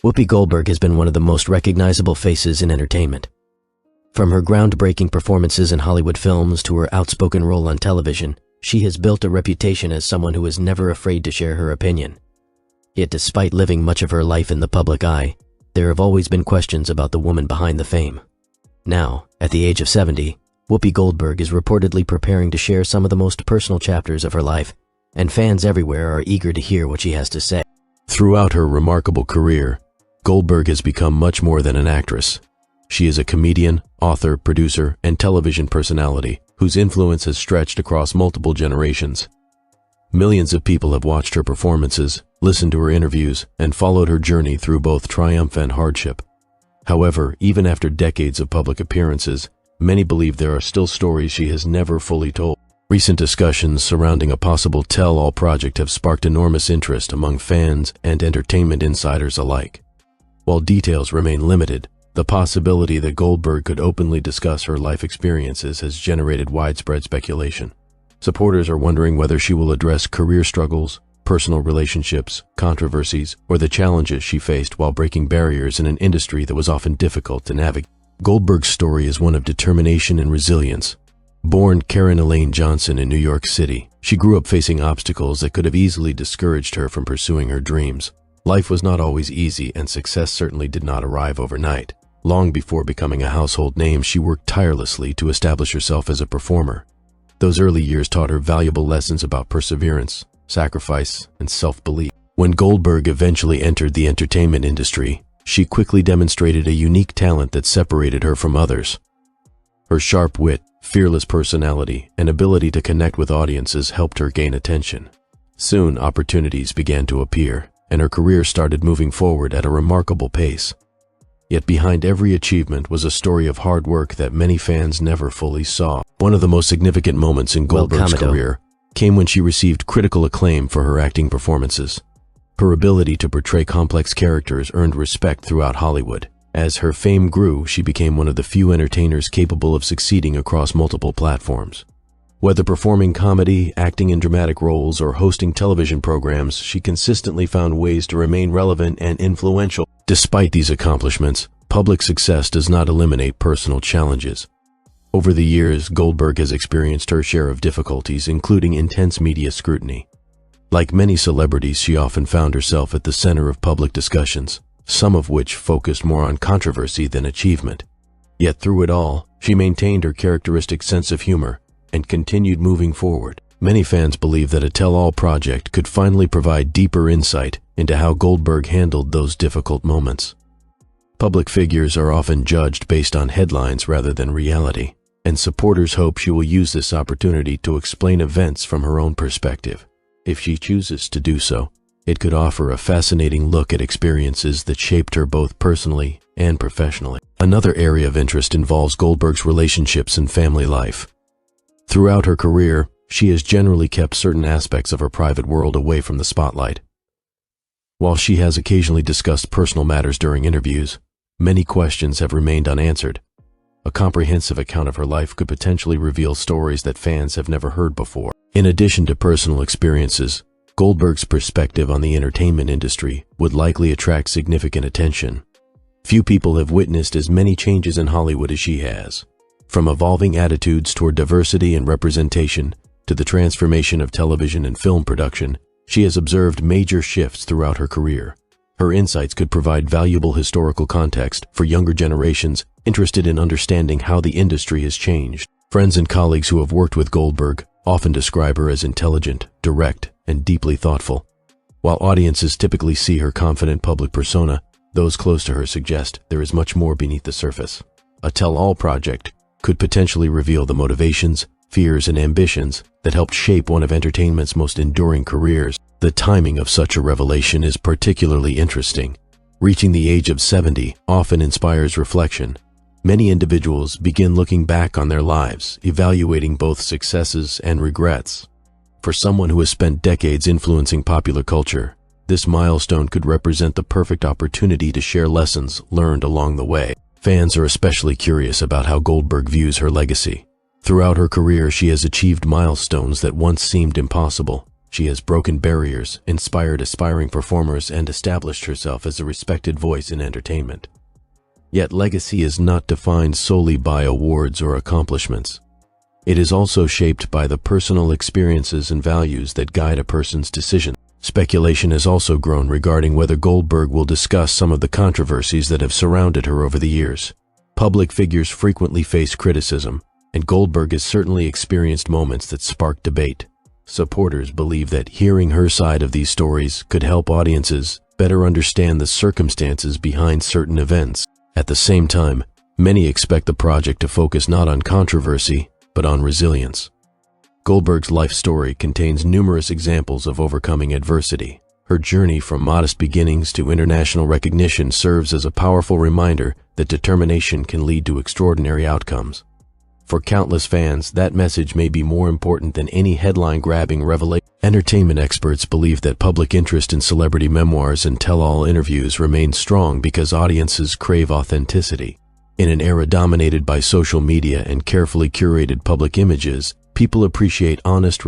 Whoopi Goldberg has been one of the most recognizable faces in entertainment. From her groundbreaking performances in Hollywood films to her outspoken role on television, she has built a reputation as someone who is never afraid to share her opinion. Yet despite living much of her life in the public eye, there have always been questions about the woman behind the fame. Now, at the age of 70, Whoopi Goldberg is reportedly preparing to share some of the most personal chapters of her life, and fans everywhere are eager to hear what she has to say. Throughout her remarkable career, Goldberg has become much more than an actress. She is a comedian, author, producer, and television personality whose influence has stretched across multiple generations. Millions of people have watched her performances, listened to her interviews, and followed her journey through both triumph and hardship. However, even after decades of public appearances, many believe there are still stories she has never fully told. Recent discussions surrounding a possible tell-all project have sparked enormous interest among fans and entertainment insiders alike. While details remain limited, the possibility that Goldberg could openly discuss her life experiences has generated widespread speculation. Supporters are wondering whether she will address career struggles, personal relationships, controversies, or the challenges she faced while breaking barriers in an industry that was often difficult to navigate. Goldberg's story is one of determination and resilience. Born Karen Elaine Johnson in New York City, she grew up facing obstacles that could have easily discouraged her from pursuing her dreams. Life was not always easy, and success certainly did not arrive overnight. Long before becoming a household name, she worked tirelessly to establish herself as a performer. Those early years taught her valuable lessons about perseverance, sacrifice, and self-belief. When Goldberg eventually entered the entertainment industry, she quickly demonstrated a unique talent that separated her from others. Her sharp wit, fearless personality, and ability to connect with audiences helped her gain attention. Soon, opportunities began to appear, and her career started moving forward at a remarkable pace. Yet behind every achievement was a story of hard work that many fans never fully saw. One of the most significant moments in Goldberg's career came when she received critical acclaim for her acting performances. Her ability to portray complex characters earned respect throughout Hollywood. As her fame grew, she became one of the few entertainers capable of succeeding across multiple platforms. Whether performing comedy, acting in dramatic roles, or hosting television programs, she consistently found ways to remain relevant and influential. Despite these accomplishments, public success does not eliminate personal challenges. Over the years, Goldberg has experienced her share of difficulties, including intense media scrutiny. Like many celebrities, she often found herself at the center of public discussions, some of which focused more on controversy than achievement. Yet through it all, she maintained her characteristic sense of humor and continued moving forward. Many fans believe that a tell-all project could finally provide deeper insight into how Goldberg handled those difficult moments. Public figures are often judged based on headlines rather than reality, and supporters hope she will use this opportunity to explain events from her own perspective. If she chooses to do so, it could offer a fascinating look at experiences that shaped her both personally and professionally. Another area of interest involves Goldberg's relationships and family life. Throughout her career, she has generally kept certain aspects of her private world away from the spotlight. While she has occasionally discussed personal matters during interviews, many questions have remained unanswered. A comprehensive account of her life could potentially reveal stories that fans have never heard before. In addition to personal experiences, Goldberg's perspective on the entertainment industry would likely attract significant attention. Few people have witnessed as many changes in Hollywood as she has. From evolving attitudes toward diversity and representation to the transformation of television and film production, she has observed major shifts throughout her career. Her insights could provide valuable historical context for younger generations interested in understanding how the industry has changed. Friends and colleagues who have worked with Goldberg often describe her as intelligent, direct, and deeply thoughtful. While audiences typically see her confident public persona, those close to her suggest there is much more beneath the surface. A tell-all project could potentially reveal the motivations, fears, and ambitions that helped shape one of entertainment's most enduring careers. The timing of such a revelation is particularly interesting. Reaching the age of 70 often inspires reflection. Many individuals begin looking back on their lives, evaluating both successes and regrets. For someone who has spent decades influencing popular culture, this milestone could represent the perfect opportunity to share lessons learned along the way. Fans are especially curious about how Goldberg views her legacy. Throughout her career, she has achieved milestones that once seemed impossible, She has broken barriers, inspired aspiring performers, and established herself as a respected voice in entertainment. Yet legacy is not defined solely by awards or accomplishments. It is also shaped by the personal experiences and values that guide a person's decisions. Speculation has also grown regarding whether Goldberg will discuss some of the controversies that have surrounded her over the years. Public figures frequently face criticism, and Goldberg has certainly experienced moments that spark debate. Supporters believe that hearing her side of these stories could help audiences better understand the circumstances behind certain events. At the same time, many expect the project to focus not on controversy, but on resilience. Goldberg's life story contains numerous examples of overcoming adversity. Her journey from modest beginnings to international recognition serves as a powerful reminder that determination can lead to extraordinary outcomes. For countless fans, that message may be more important than any headline-grabbing revelation. Entertainment experts believe that public interest in celebrity memoirs and tell-all interviews remains strong because audiences crave authenticity. In an era dominated by social media and carefully curated public images, people appreciate honest